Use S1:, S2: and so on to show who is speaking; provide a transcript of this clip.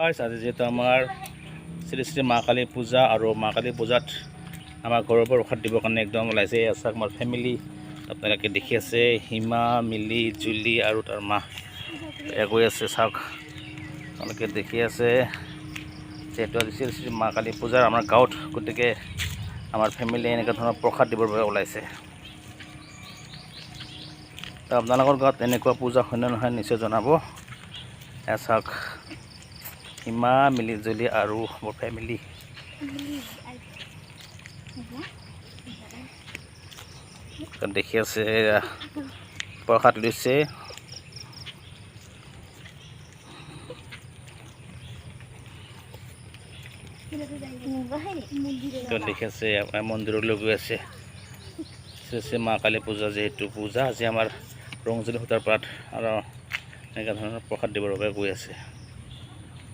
S1: আজি যেহেতু আমাৰ শ্ৰী শ্ৰী মা কালী পূজা আৰু মা কালী পূজাত আমাৰ ঘৰৰ পৰা প্ৰসাদ দিবৰ কাৰণে একদম ওলাইছে। আছে আমাৰ ফেমিলি, আপোনালোকে দেখি আছে হিমা, মিলি, জুলি আৰু তাৰ মা গৈ আছে। চাওক আপোনালোকে দেখি আছে, যিহেতু আজি শ্ৰী শ্ৰী মা কালী পূজাৰ আমাৰ গাঁৱত, গতিকে আমাৰ ফেমিলি এনেকুৱা ধৰণৰ প্ৰসাদ দিবৰ বাবে ওলাইছে। আপোনালোকৰ গাঁৱত এনেকুৱা পূজা হয়নে নহয় নিশ্চয় জনাব। চাওক হিমা, মিলি জুলি আৰু মোৰ ফেমিলি দেখি আছে প্ৰসাদ লৈছে। দেখি আছে মন্দিৰলৈ গৈ আছে। শ্ৰী শ্ৰী মা কালী পূজা যিহেতু পূজা, আজি আমাৰ ৰংজলী সূতাৰ পাত আৰু এনেকুৱা ধৰণৰ প্ৰসাদ দিবৰ বাবে গৈ আছে।